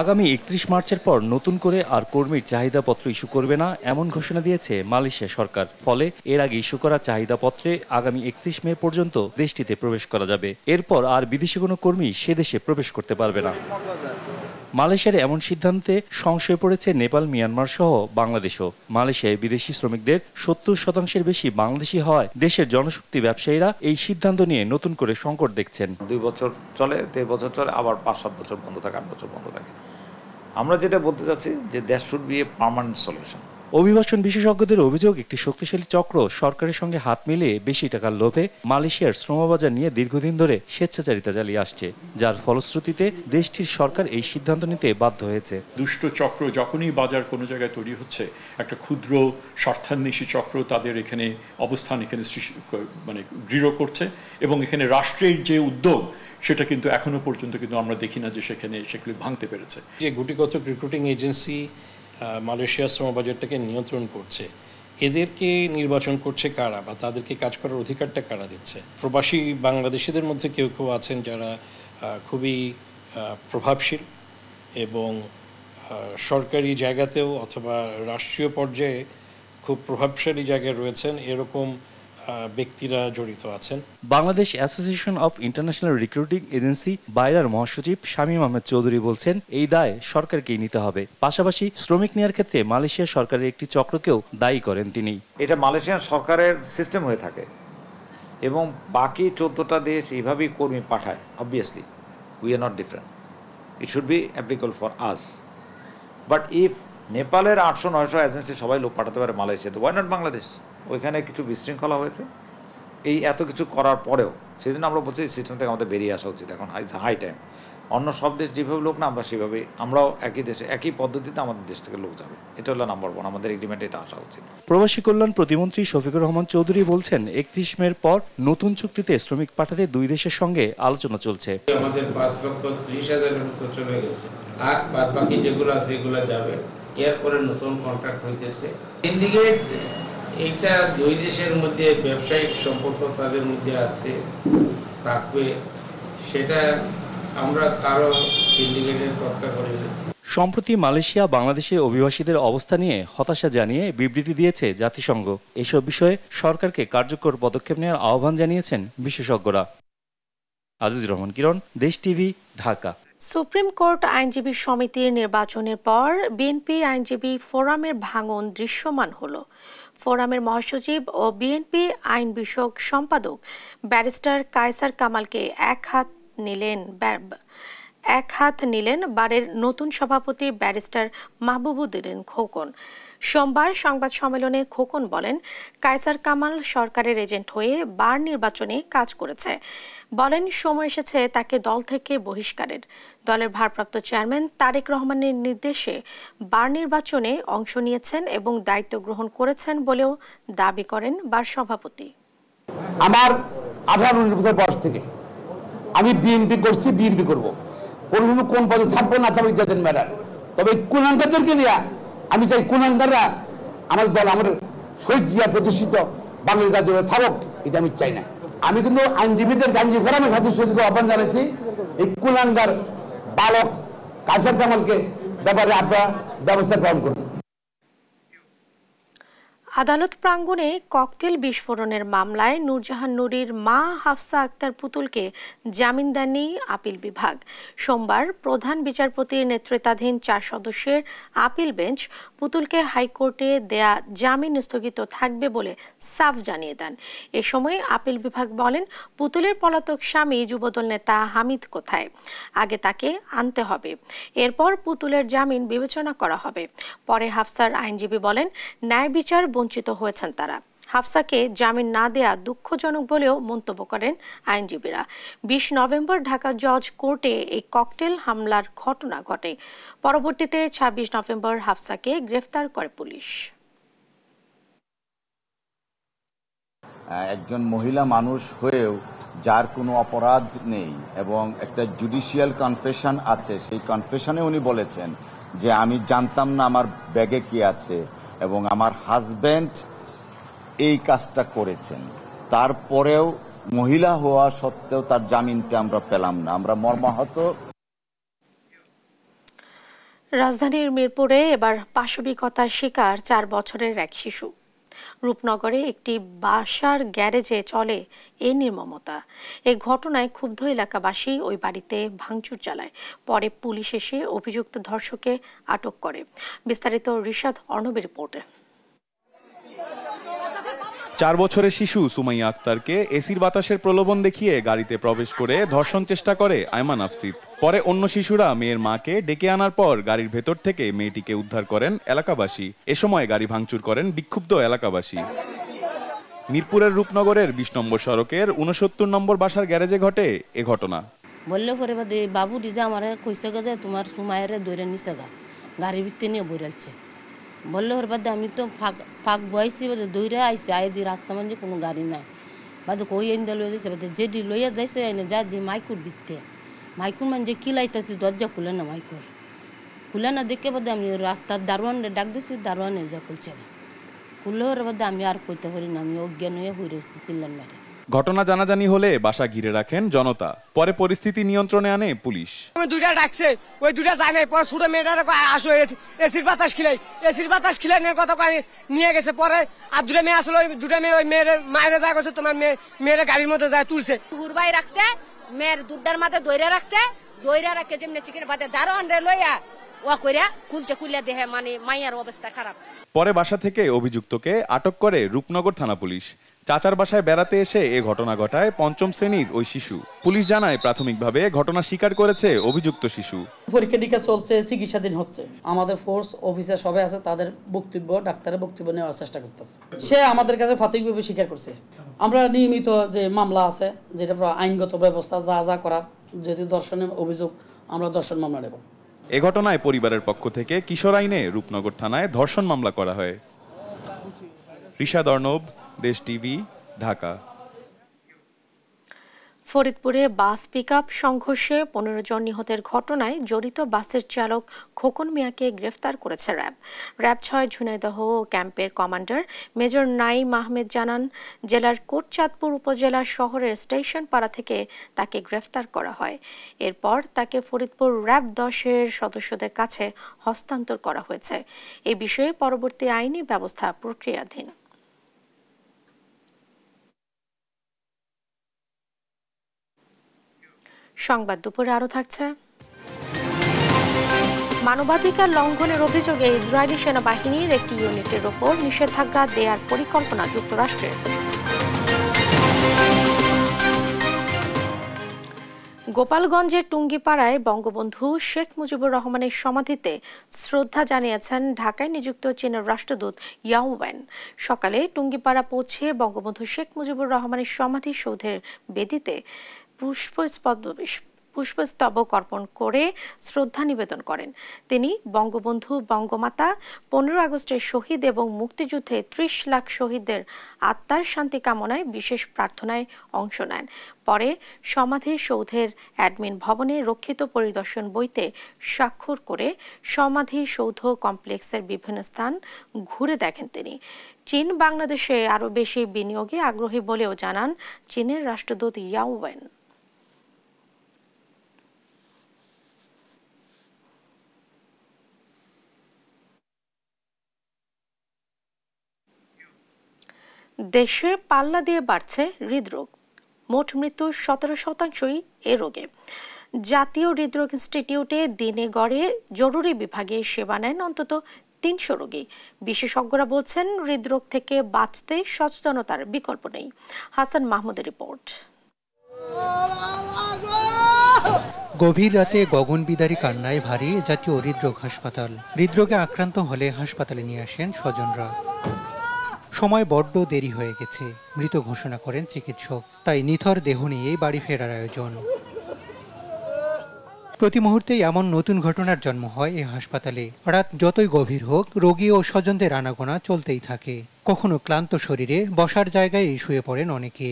আগামী 31 মার্চের পর নতুন করে আর কর্মীর চাহিদাপত্র ইস্যু করবে না, এমন ঘোষণা দিয়েছে মালয়েশিয়া সরকার। ফলে এর আগে ইস্যু করা চাহিদাপত্রে আগামী 31 মে পর্যন্ত দেশটিতে প্রবেশ করা যাবে। এরপর আর বিদেশি কোনো কর্মী সে দেশে প্রবেশ করতে পারবে না। মালয়েশিয়ার এমন সিদ্ধান্তে সংশয়ে পড়েছে নেপাল, মিয়ানমার সহ বাংলাদেশও। মালয়েশিয়ায় বিদেশি শ্রমিকদের 70% বেশি বাংলাদেশি হওয়ায় দেশের জনশক্তি ব্যবসায়ীরা এই সিদ্ধান্ত নিয়ে নতুন করে সংকট দেখছেন। 2 বছর চলে, 3 বছর চলে, আবার 5-7 বছর বন্ধ থাকে, 8 বছর বন্ধ থাকে। আমরা যেটা বলতে চাচ্ছি যে that should B a permanent solution. অভিবাসন বিশেষজ্ঞদের অভিযোগ, একটি শক্তিশালী চক্র সরকারের সঙ্গে হাত মিলিয়ে বেশি টাকার লোভে মালয়েশিয়ার শ্রমবাজার নিয়ে দীর্ঘদিন ধরে স্বেচ্ছাচারিতা চালিয়ে আসছে, যার ফলশ্রুতিতে দেশটির সরকার এই সিদ্ধান্ত নিতে বাধ্য হয়েছে। দুষ্ট চক্র যখনই বাজার কোনো জায়গায় তৈরি হচ্ছে, একটা ক্ষুদ্র স্বার্থান্বেষী চক্র তাদের এখানে অবস্থান এখানে মানে দৃঢ় করছে, এবং এখানে রাষ্ট্রের যে উদ্যোগ সেটা কিন্তু এখনো পর্যন্ত কিন্তু আমরা দেখি না যে সেগুলি ভাঙতে পেরেছে। যে গুটিগত রিক্রুটিং এজেন্সি মালয়েশিয়ার শ্রমবাজারটাকে নিয়ন্ত্রণ করছে, এদেরকে নির্বাচন করছে কারা বা তাদেরকে কাজ করার অধিকারটা কারা দিচ্ছে? প্রবাসী বাংলাদেশিদের মধ্যে কেউ কেউ আছেন যারা খুবই প্রভাবশীল এবং সরকারি জায়গাতেও অথবা রাষ্ট্রীয় পর্যায়ে খুব প্রভাবশালী জায়গায় রয়েছেন, এরকম ব্যক্তিরা জড়িত আছেন। Bangladesh association of international recruiting agency বাইরার মহাসচিব শামীম আহমেদ চৌধুরী বলছেন, এই দায় সরকারকেই নিতে হবে। পাশাপাশি শ্রমিক নেওয়ার ক্ষেত্রে মালয়েশিয়া সরকারের একটি চক্রকেও দায়ী করেন তিনি। এটা মালয়েশিয়ান সরকারের সিস্টেম হয়ে থাকে এবং বাকি 14টা দেশ এইভাবেই কর্মী পাঠায়। Obviously we are not different, it should be applicable for us. But if নেপালের 800-900 এজেন্সি সবাই লোক পাঠাতে পারে মালয়েশিয়াতে, ওয়াই নট বাংলাদেশ? ওইখানে কিছু বিশৃঙ্খলা হয়েছে, এই এত কিছু করার পরেও সেই জন্য আমরা বলছি এই সিস্টেম থেকে আমাদের বেরিয়ে আসা উচিত। এখন হাই টাইম। অন্য সব দেশ যেভাবে লোক না, আমরা সেভাবে, আমরাও একই দেশে একই পদ্ধতিতে আমাদের দেশ থেকে লোক যাবে। এটা হলো নাম্বার 1, আমাদের এগ্রিমেন্টে এটা আসা উচিত। প্রবাসী কল্যাণ প্রতিমন্ত্রী শফিকুর রহমান চৌধুরী বলছেন, 31 মের পর নতুন চুক্তিতে শ্রমিক পাঠাতে 2 দেশের সঙ্গে আলোচনা চলছে। আমাদের 5,30,000-এর মতো চলে গেছে, আর বাকি যেগুলো আছে এগুলো যাবে। এরপরে নতুন কন্ট্রাক্ট হইতেছে। সিন্ডিকেট এটা 2 দেশের মধ্যে ব্যবসায়িক সম্পর্ক তাদের মধ্যে আছে, থাকবে, সেটা আমরা কারো সিন্ডিকেটের তৎকা করি না। সম্প্রতি মালয়েশিয়া বাংলাদেশে অভিবাসীদের অবস্থা নিয়ে হতাশা জানিয়ে বিবৃতি দিয়েছে জাতিসংঘ। এসব বিষয়ে সরকারকে কার্যকর পদক্ষেপ নেওয়ার আহ্বান জানিয়েছেন বিশেষজ্ঞরা। আজিজুর রহমান কিরণ, দেশ টিভি, ঢাকা। সুপ্রিম কোর্ট আইনজীবী সমিতির নির্বাচনের পর বিএনপি আইনজীবী ফোরামের ভাঙন দৃশ্যমান হলো। ফোরামের মহাসচিব ও বিএনপি আইন বিষয়ক সম্পাদক ব্যারিস্টার কায়সার কামালকে এক হাত নিলেন বারের নতুন সভাপতি ব্যারিস্টার মাহবুবুদ্দিন খোকন। সোমবার সংবাদ সম্মেলনে খোকন বলেন, কায়সার কামাল সরকারের এজেন্ট হয়ে বার নির্বাচনে কাজ করেছে। বলেন, সময় এসেছে তাকে দল থেকে বহিষ্কারের। দলের ভারপ্রাপ্ত চেয়ারম্যান তারেক রহমানের নির্দেশে বার নির্বাচনে অংশ নিয়েছেন এবং দায়িত্ব গ্রহণ করেছেন বলেও দাবি করেন বার সভাপতি। আমার 18-19 বছর বয়স থেকে আমি বিএনপি করছি, বিএনপি করবো, কোন পদে থাকবো না থাকবো ডাজেন্ট ম্যাটার। তবে কুলাঙ্গারদেরকে নিয়ে আমি চাই কুলাঙ্গাররা আমাদের দল, আমার শহীদ জিয়া প্রতিষ্ঠিত বাংলাদেশ রাজ্য থাকুক, এটা আমি চাই না। আমি কিন্তু আইনজীবীদের আইনজীবী ফোরামের সদস্যদের আহ্বান জানাচ্ছি, এই কুলাঙ্গার বালক কায়সার কামালকে ব্যাপারে আপনারা ব্যবস্থা গ্রহণ করুন। আদালত প্রাঙ্গণে ককটেল বিস্ফোরণের মামলায় নূরজাহান নুরীর মা হাফসা আক্তার পুতুলকে জামিন দেননি আপিল বিভাগ। সোমবার প্রধান বিচারপতির নেতৃত্বাধীন 4 সদস্যের আপিল বেঞ্চ পুতুলকে হাইকোর্টে দেয়া জামিন স্থগিত থাকবে বলে সাফ জানিয়ে দেন। এ সময় আপিল বিভাগ বলেন, পুতুলের পলাতক স্বামী যুবদল নেতা হামিদ কোথায়, আগে তাকে আনতে হবে, এরপর পুতুলের জামিন বিবেচনা করা হবে। পরে হাফসার আইনজীবী বলেন, ন্যায় বিচার বঞ্চিত হয়েছেন তারা। হাফসাকে জামিন না দেয়া দুঃখজনক বলেও মন্তব্য করেন আইনজীবীরা। 20 নভেম্বর ঢাকা জজ কোর্টে এই ককটেল হামলার ঘটনা ঘটে। পরবর্তীতে 26 নভেম্বর হাফসাকে গ্রেফতার করে পুলিশ। একজন মহিলা মানুষ হয়েও যার কোনো অপরাধ নেই এবং একটা জুডিশিয়াল কনফেশন আছে, সেই কনফেশনে উনি বলেছেন যে আমি জানতাম না আমার ব্যাগে কি আছে এবং আমার হাজব্যান্ড এই কাজটা করেছেন। তারপরেও মহিলা হওয়া সত্ত্বেও তার জামিনটা আমরা পেলাম না, আমরা মর্মাহত। রাজধানীর মিরপুরে এবার পাশবিকতার শিকার 4 বছরের এক শিশু। রূপনগরে একটি বাসার গ্যারেজে চলে এই নির্মমতা। এই ঘটনায় ক্ষুব্ধ এলাকাবাসী ওই বাড়িতে ভাঙচুর চালায়। পরে পুলিশ এসে অভিযুক্ত ধর্ষককে আটক করে। বিস্তারিত রিশাদ অর্ণবের রিপোর্টে। 4 বছরের শিশু সুমাইয়া আক্তারকে এসির বাতাসের প্রলোভন দেখিয়ে গাড়িতে প্রবেশ করে ধর্ষণ চেষ্টা করে আয়মান আফসিদ। পরে অন্য শিশুরা মেয়ের মাকে ডেকে আনার পর গাড়ির ভেতর থেকে মেয়েটিকে উদ্ধার করেন এলাকাবাসী। এ সময় গাড়ি ভাঙচুর করেন বিক্ষুব্ধ এলাকাবাসী। মিরপুরের রূপনগরের 20 নম্বর সড়কের 69 নম্বর বাসার গ্যারেজে ঘটে এ ঘটনা। বললে পরে বাদে বাবু ডিজা আমার কইসে গেছে তোমার সুমায়ের দৈরে নিচে গা গাড়ির ভিতরে নিয়ে বইরালছে। বললে ওর বাদে আমি তো ফাঁক বয়সি বাদে দৌড়ে আইসি, আই দি রাস্তা মানে কোনো গাড়ি নাই বাদে কই এনে লইয়া যাইছে বাদে যেটি লইয়া যাইছে এনে যা দি মাইকুর ভিতরে মাইকুর মানে যে কিলাইতেছি দরজা খুলে না, মাইকুর খুলে না দেখে বাদে আমি রাস্তার দারোয়ানে ডাক দিছি, দারোয়ানে যা খুলছে খুলে ওর বাদে আমি আর কইতে পারি না, আমি অজ্ঞান হয়ে হয়ে রয়েছি চিল্লান মেরে। ঘটনা জানাজানি হলে বাসা ঘিরে রাখেন জনতা। পরে পরিস্থিতি নিয়ন্ত্রণে আনে পুলিশ। দুইটা ডাকছে, ওই দুইটা যায় নাই। পরে ছোট মেয়েটার আসো এসির বাতাস খিলাইনের কথা নিয়ে গেছে। পরে আর দুটা মেয়ে আসলো, ওই দুটা মেয়ে ওই মেয়ের মায়ের যা গেছে তোমার মেয়ের গাড়ির মধ্যে যায় তুলছে। হুরবাই রাখছে, মেয়ের দুধটার মাথায় দইরা রাখছে, দইরা রাখে যেমনি চিকেন বাদে দারোয়ান রে লইয়া ও কইরা খুলছে, খুলে দেখে মানে মাইয়ার অবস্থা খারাপ। পরে বাসা থেকে অভিযুক্তকে আটক করে রূপনগর থানা পুলিশ। চাচার বাসায় বেড়াতে এসে এ ঘটনা ঘটায় 5ম শ্রেণীর ওই শিশু। পুলিশ জানায় প্রাথমিকভাবে ঘটনা স্বীকার করেছে অভিযুক্ত শিশু। পরীক্ষা নিরীক্ষা চলছে, চিকিৎসাধীন হচ্ছে। আমাদের ফোর্স অফিসার সবাই আছে, তাদের বক্তব্য ডাক্তারের বক্তব্য নেওয়ার চেষ্টা করতেছে। সে আমাদের কাছে প্রাথমিকভাবে স্বীকার করছে। আমরা নিয়মিত যে মামলা আছে, যেটা আইনগত ব্যবস্থা যা যা করার, যদি ধর্ষণের অভিযোগ আমরা ধর্ষণ মামলা নেব। এ ঘটনায় পরিবারের পক্ষ থেকে কিশোর আইনে রূপনগর থানায় ধর্ষণ মামলা করা হয়। রিশাদ অর্ণব, দেশ টিভি, ঢাকা। ফরিদপুরে বাস পিকআপ সংঘর্ষে 15 জন নিহতের ঘটনায় জড়িত বাসের চালক খোকন মিয়াকে গ্রেফতার করেছে র্যাব 6 ঝুনাইদহ ক্যাম্পের কমান্ডার মেজর নাইম আহমেদ জানান, জেলার কোটচাঁদপুর উপজেলা শহরের স্টেশন পাড়া থেকে তাকে গ্রেফতার করা হয়। এরপর তাকে ফরিদপুর র্যাব 10-এর সদস্যদের কাছে হস্তান্তর করা হয়েছে। এই বিষয়ে পরবর্তী আইনি ব্যবস্থা প্রক্রিয়াধীন। সংবাদ দুপুরে আরো থাকছে। মানবাধিকার লঙ্ঘনের অভিযোগে ইসরায়েলি সেনাবাহিনীর একটি ইউনিটের ওপর নিষেধাজ্ঞা দেওয়ার পরিকল্পনা যুক্তরাষ্ট্রের। গোপালগঞ্জের টুঙ্গিপাড়ায় বঙ্গবন্ধু শেখ মুজিবুর রহমানের সমাধিতে শ্রদ্ধা জানিয়েছেন ঢাকায় নিযুক্ত চীনের রাষ্ট্রদূত ইয়াও ওয়েন। সকালে টুঙ্গিপাড়া পৌঁছে বঙ্গবন্ধু শেখ মুজিবুর রহমানের সমাধিসৌধের বেদিতে পুষ্পস্তবক অর্পণ করে শ্রদ্ধা নিবেদন করেন। তিনি বঙ্গবন্ধু, বঙ্গমাতা, 15 আগস্টের শহীদ এবং মুক্তিযুদ্ধে 30 লাখ শহীদদের আত্মার শান্তি কামনায় বিশেষ প্রার্থনায় অংশ নেন। পরে সমাধিসৌধের অ্যাডমিন ভবনে রক্ষিত পরিদর্শন বইতে স্বাক্ষর করে সমাধিসৌধ কমপ্লেক্সের বিভিন্ন স্থান ঘুরে দেখেন তিনি। চীন বাংলাদেশে আরও বেশি বিনিয়োগে আগ্রহী বলেও জানান চীনের রাষ্ট্রদূত ইয়াও ওয়েন। দেশে পাল্লা দিয়ে বাড়ছে হৃদরোগ, মোট মৃত্যুর 17% এ রোগে। জাতীয় হৃদরোগ ইনস্টিটিউটে দিনে গড়ে জরুরি বিভাগে সেবা নেন অন্তত 300 রোগী। বিশেষজ্ঞরা বলছেন হৃদরোগ থেকে বাঁচতে সচেতনতার বিকল্প নেই। হাসান মাহমুদের রিপোর্ট। গভীর রাতে গগনবিদারী কান্নায় ভারী জাতীয় হৃদরোগ হাসপাতাল। হৃদরোগে আক্রান্ত হলে হাসপাতালে নিয়ে আসেন স্বজনরা। সময় বড্ড দেরি হয়ে গেছে, মৃত ঘোষণা করেন চিকিৎসক। তাই নিথর দেহ নিয়ে বাড়ি ফেরার আয়োজন। প্রতি মুহূর্তেই এমন নতুন ঘটনার জন্ম হয় এই হাসপাতালে। রাত যতই গভীর হোক, রোগী ও স্বজনদের আনাগোনা চলতেই থাকে। কখনো ক্লান্ত শরীরে বসার জায়গায় শুয়ে পড়েন অনেকে।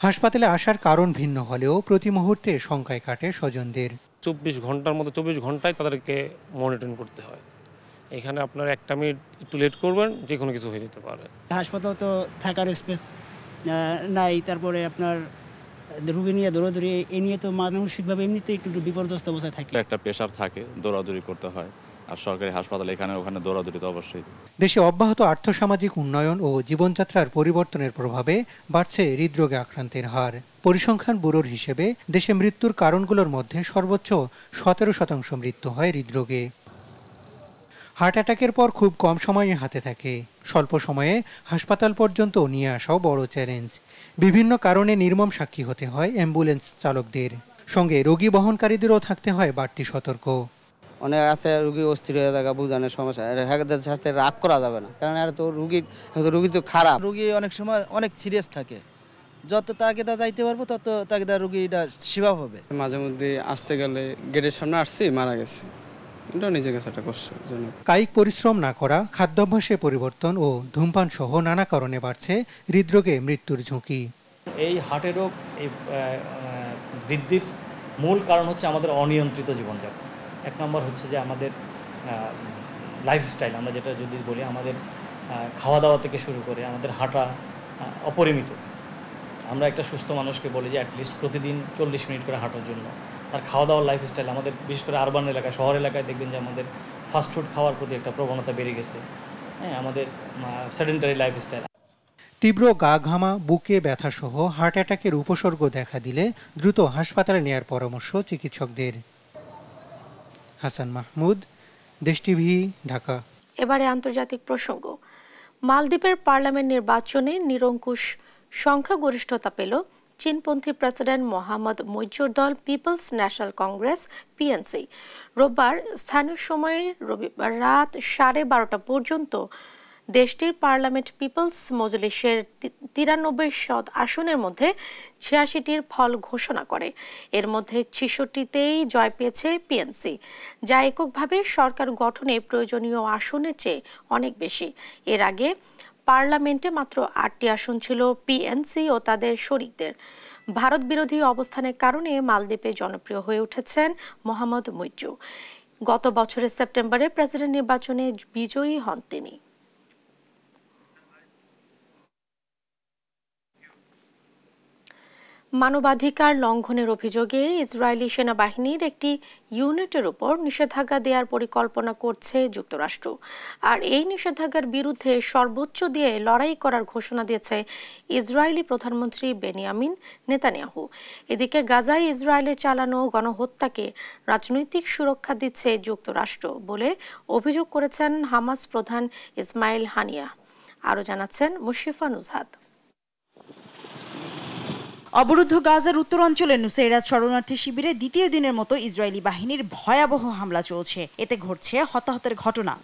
হাসপাতালে আসার কারণ ভিন্ন হলেও প্রতি মুহূর্তে শঙ্কায় কাটে স্বজনদের। 24 ঘন্টার মতো 24 ঘন্টায় তাদেরকে মনিটরিং করতে হয়। এখানে আপনার একটা মিনিট একটু লেট করবেন, যে কোনো কিছু হয়ে যেতে পারে। হাসপাতাল তো থাকার স্পেস নাই, তারপরে আপনার রোগী নিয়ে দৌড়াদৌড়ি, এ নিয়ে তো মানসিকভাবে এমনিতেই একটু বিপর্যস্ত অবস্থায় থাকে। একটা প্রেশার থাকে, দৌড়াদৌড়ি করতে হয়। আর সরকারি হাসপাতাল এখানে ওখানে দৌড়াদৌড়ি তো অবশ্যই। দেশে অব্যাহত আর্থসামাজিক উন্নয়ন ও জীবনযাত্রার পরিবর্তনের প্রভাবে বাড়ছে হৃদরোগে আক্রান্তের হার। পরিসংখ্যান ব্যুরোর হিসেবে দেশে মৃত্যুর কারণগুলোর মধ্যে সর্বোচ্চ 17% মৃত্যু হয় হৃদরোগে। হার্ট অ্যাটাকের পর খুব কম সময়ে হাতে থাকে। স্বল্প সময়ে হাসপাতাল পর্যন্ত নিয়ে আসাও বড় চ্যালেঞ্জ। বিভিন্ন কারণে নির্মম সাক্ষী হতে হয় অ্যাম্বুলেন্স চালকদের। সঙ্গে রোগী বহনকারীদেরও থাকতে হয় বাড়তি সতর্ক। অনেক আছে রুগী অস্থির হয়ে থাকা, বুঝানোর সমস্যা, হ্যাঁ সাথে রাগ করা যাবে না, কারণ আর তো রুগী তো খারাপ। রুগী অনেক সময় অনেক সিরিয়াস থাকে, যত তাকে তা যাইতে পারবো তত তাকে তা রুগীটা সেবা হবে। মাঝে মধ্যে আসতে গেলে গেটের সামনে আসছি, মারা গেছে, এটা নিজের কাছে একটা কষ্টজনক। কায়িক পরিশ্রম না করা, খাদ্যাভ্যাসে পরিবর্তন ও ধূমপান সহ নানা কারণে বাড়ছে হৃদরোগে মৃত্যুর ঝুঁকি। এই হার্টের রোগ এই বৃদ্ধির মূল কারণ হচ্ছে আমাদের অনিয়ন্ত্রিত জীবনযাপন। এক নম্বর হচ্ছে যে আমাদের লাইফস্টাইল, আমরা যেটা যদি বলি আমাদের খাওয়া দাওয়া থেকে শুরু করে আমাদের হাঁটা অপরিমিত। আমরা একটা সুস্থ মানুষকে বলি যে অ্যাটলিস্ট প্রতিদিন 40 মিনিট করে হাঁটার জন্য। তার খাওয়া দাওয়ার লাইফস্টাইল, আমাদের বিশেষ করে আরবান এলাকায়, শহর এলাকায় দেখবেন যে আমাদের ফাস্টফুড খাওয়ার প্রতি একটা প্রবণতা বেড়ে গেছে। হ্যাঁ, আমাদের সেডেন্টারি লাইফস্টাইল। তীব্র গা ঘামা, বুকে ব্যথা সহ হার্ট অ্যাটাকের উপসর্গ দেখা দিলে দ্রুত হাসপাতালে নেয়ার পরামর্শ চিকিৎসকদের। হাসান মাহমুদ, দেশ টিভি, ঢাকা। এবারে আন্তর্জাতিক প্রসঙ্গ। মালদ্বীপের পার্লামেন্ট নির্বাচনে নিরঙ্কুশ সংখ্যাগরিষ্ঠতা পেল চীনপন্থী প্রেসিডেন্ট মোহাম্মদ মুইজুর দল পিপলস ন্যাশনাল কংগ্রেস পিএনসি। রোববার স্থানীয় সময়ে রবিবার রাত 12:30 পর্যন্ত দেশটির পার্লামেন্ট পিপলস মজলিসের 93 আসনের মধ্যে 86টির ফল ঘোষণা করে। এর মধ্যে 66টিতেই জয় পেয়েছে পিএনসি, যা এককভাবে সরকার গঠনে প্রয়োজনীয় আসনের চেয়ে অনেক বেশি। এর আগে পার্লামেন্টে মাত্র 8টি আসন ছিল পিএনসি ও তাদের শরিকদের। ভারত বিরোধী অবস্থানের কারণে মালদ্বীপে জনপ্রিয় হয়ে উঠেছেন মোহাম্মদ মুইজু। গত বছরের সেপ্টেম্বরে প্রেসিডেন্ট নির্বাচনে বিজয়ী হন তিনি। মানবাধিকার লঙ্ঘনের অভিযোগে ইসরায়েলি সেনাবাহিনীর একটি ইউনিটের উপর নিষেধাজ্ঞা দেওয়ার পরিকল্পনা করছে যুক্তরাষ্ট্র। আর এই নিষেধাজ্ঞার বিরুদ্ধে সর্বোচ্চ দিয়ে লড়াই করার ঘোষণা দিয়েছে ইসরায়েলি প্রধানমন্ত্রী বেনিয়ামিন নেতানিয়াহু। এদিকে গাজায় ইসরায়েলে চালানো গণহত্যাকে রাজনৈতিক সুরক্ষা দিচ্ছে যুক্তরাষ্ট্র বলে অভিযোগ করেছেন হামাস প্রধান ইসমাইল হানিয়া। আরও জানাচ্ছেন মুশরিফা নুজহাত। অবরুদ্ধ গাজার উত্তরাঞ্চলে নুসাইরাত শরণার্থী শিবিরে দ্বিতীয় দিনের মতো ইসরায়েলি বাহিনীর ভয়াবহ হামলা চলছে। এতে ঘটছে হতাহতের ঘটনা।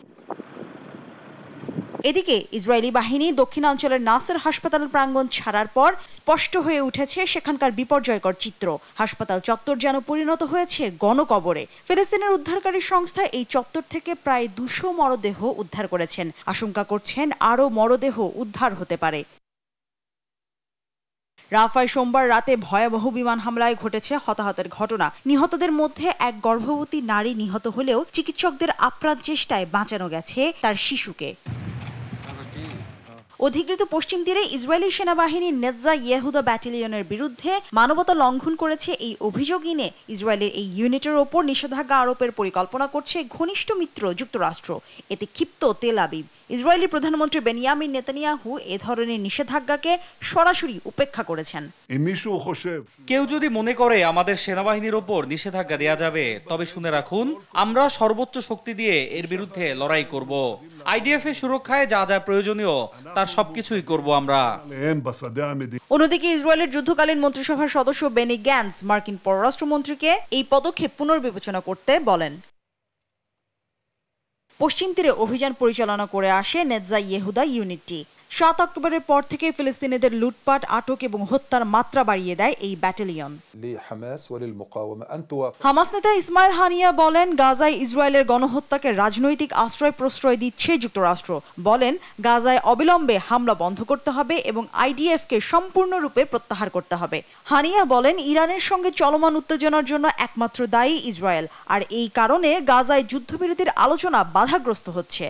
এদিকে ইসরায়েলি বাহিনী দক্ষিণাঞ্চলের নাসের হাসপাতাল প্রাঙ্গণ ছাড়ার পর স্পষ্ট হয়ে উঠেছে সেখানকার বিপর্যয়কর চিত্র। হাসপাতাল চত্বর যেন পরিণত হয়েছে গণকবরে। ফিলিস্তিনের উদ্ধারকারী সংস্থা এই চত্বর থেকে প্রায় 200 মরদেহ উদ্ধার করেছেন। আশঙ্কা করছেন আরও মরদেহ উদ্ধার হতে পারে। রাফায় সোমবার রাতে ভয়াবহ বিমান হামলায় ঘটেছে হতাহতের ঘটনা। নিহতদের মধ্যে এক গর্ভবতী নারী নিহত হলেও চিকিৎসকদের আপ্রাণ চেষ্টায় বাঁচানো গেছে তার শিশুকে। অধিকৃত পশ্চিম তীরে ইসরায়েলি সেনাবাহিনী নেতজা ইয়েহুদা ব্যাটালিয়নের বিরুদ্ধে মানবতা লঙ্ঘন করেছে এই অভিযোগ এনে ইসরায়েলের এই ইউনিটের ওপর নিষেধাজ্ঞা আরোপের পরিকল্পনা করছে ঘনিষ্ঠ মিত্র যুক্তরাষ্ট্র। এতে ক্ষিপ্ত তেল আবিব। ইসরায়েলি প্রধানমন্ত্রী বেনিয়ামিন নেতানিয়াহু এ ধরনের নিষেধাজ্ঞাকে সরাসরি উপেক্ষা করেছেন। কেউ যদি মনে করে আমাদের সেনাবাহিনীর ওপর নিষেধাজ্ঞা দেয়া যাবে, তবে শুনে রাখুন, আমরা সর্বোচ্চ শক্তি দিয়ে এর বিরুদ্ধে লড়াই করব। আইডিএফ এর সুরক্ষায় যা যা প্রয়োজনীয় তার সবকিছুই করব আমরা। অন্যদিকে ইসরায়েলের যুদ্ধকালীন মন্ত্রিসভার সদস্য বেনি গ্যান্টস মার্কিন পররাষ্ট্রমন্ত্রীকে এই পদক্ষেপ পুনর্বিবেচনা করতে বলেন। পশ্চিম তীরে অভিযান পরিচালনা করে আসে নেতজা ইয়েহুদা ইউনিটটি। 7 অক্টোবরের পর থেকে ফিলিস্তিনিদের লুটপাট, আটক এবং হত্যার মাত্রা বাড়িয়ে দেয় এই ব্যাটালিয়ন। হামাস নেতা ইসমাইল হানিয়া বলেন, গাজায় ইসরায়েলের গণহত্যাকে রাজনৈতিক আশ্রয় প্রশ্রয় দিচ্ছে যুক্তরাষ্ট্র। বলেন, গাজায় অবিলম্বে হামলা বন্ধ করতে হবে এবং আইডিএফকে সম্পূর্ণরূপে প্রত্যাহার করতে হবে। হানিয়া বলেন, ইরানের সঙ্গে চলমান উত্তেজনার জন্য একমাত্র দায়ী ইসরায়েল, আর এই কারণে গাজায় যুদ্ধবিরতির আলোচনা বাধাগ্রস্ত হচ্ছে।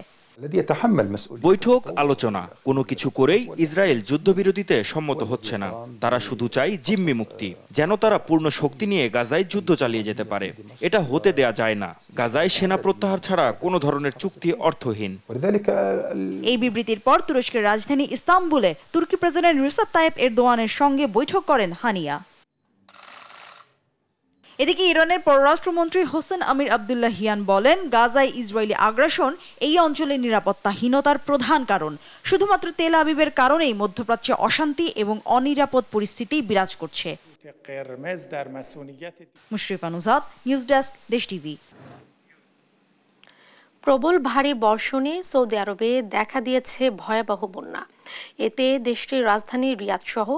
বৈঠক, আলোচনা, কোনো কিছু করেই ইসরায়েল যুদ্ধবিরতিতে সম্মত হচ্ছে না। তারা শুধু চায় জিম্মি মুক্তি, যেন তারা পূর্ণ শক্তি নিয়ে গাজায় যুদ্ধ চালিয়ে যেতে পারে। এটা হতে দেয়া যায় না। গাজায় সেনা প্রত্যাহার ছাড়া কোনো ধরনের চুক্তি অর্থহীন। এই বিবৃতির পর তুরস্কের রাজধানী ইস্তাম্বুলে তুর্কি প্রেসিডেন্ট রিসেপ তাইয়েপ এরদোয়ানের সঙ্গে বৈঠক করেন হানিয়া। এদিকে ইরানের পররাষ্ট্রমন্ত্রী হোসেন আমির আবদুল্লাহিয়ান বলেন, গাজায় ইসরায়েলি আগ্রাসন এই অঞ্চলের নিরাপত্তাহীনতার প্রধান কারণ। শুধুমাত্র তেল আবিবের কারণেই মধ্যপ্রাচ্যে অশান্তি এবং অনিরাপদ পরিস্থিতি বিরাজ করছে। মুশরিফা নুজাত, নিউজ ডেস্ক, দেশ টিভি। প্রবল ভারী বর্ষণে সৌদি আরবে দেখা দিয়েছে ভয়াবহ বন্যা। এতে দেশটির রাজধানী রিয়াদ সহ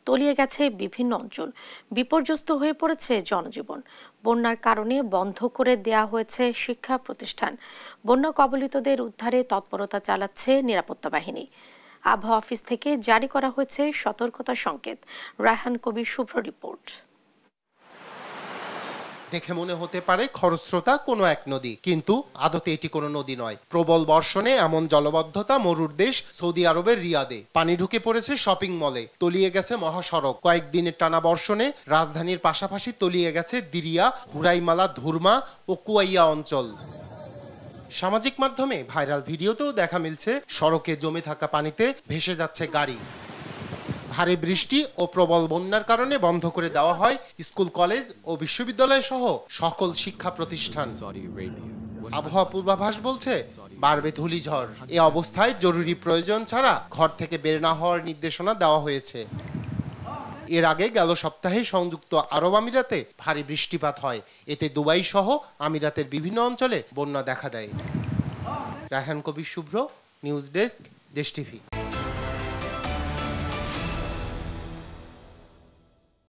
তলিয়ে গেছে বিভিন্ন অঞ্চল। বিপর্যস্ত হয়ে পড়েছে জনজীবন। বন্যার কারণে বন্ধ করে দেয়া হয়েছে শিক্ষা প্রতিষ্ঠান। বন্যা কবলিতদের উদ্ধারে তৎপরতা চালাচ্ছে নিরাপত্তা বাহিনী। আবহাওয়া অফিস থেকে জারি করা হয়েছে সতর্কতা সংকেত। রায়হান কবির শুভ্র রিপোর্ট। দেখে মনে হতে পারে খরস্রোতা কোনো এক নদী, কিন্তু আদতে এটি কোনো নদী নয়। প্রবল বর্ষণে এমন জলবদ্ধতা মরুর দেশ সৌদি আরবের রিয়াদে। পানি ঢুকে পড়েছে শপিং মলে, তলিয়ে গেছে মহাসড়ক। কয়েকদিনের টানা বর্ষণে রাজধানীর পাশাপাশি তলিয়ে গেছে দিরিয়া, হুরাইমালা, ধুরমা ও কুয়াইয়া অঞ্চল। সামাজিক মাধ্যমে ভাইরাল ভিডিওতেও দেখা মিলছে সড়কে জমে থাকা পানিতে ভেসে যাচ্ছে গাড়ি। ভারী বৃষ্টি ও প্রবল বন্যার কারণে বন্ধ করে দেওয়া হয় স্কুল, কলেজ ও বিশ্ববিদ্যালয় সহ সকল শিক্ষা প্রতিষ্ঠান। আবহাওয়া পূর্বাভাস বলছে বাড়বে ধূলিঝড়। এ অবস্থায় জরুরি প্রয়োজন ছাড়া ঘর থেকে বের না হওয়ার নির্দেশনা দেওয়া হয়েছে। এর আগে গেল সপ্তাহে সংযুক্ত আরব আমিরাতে ভারী বৃষ্টিপাত হয়। এতে দুবাই সহ আমিরাতের বিভিন্ন অঞ্চলে বন্যা দেখা দেয়। রায়হান কবির শুভ্র, নিউজ ডেস্ক, দেশ টিভি।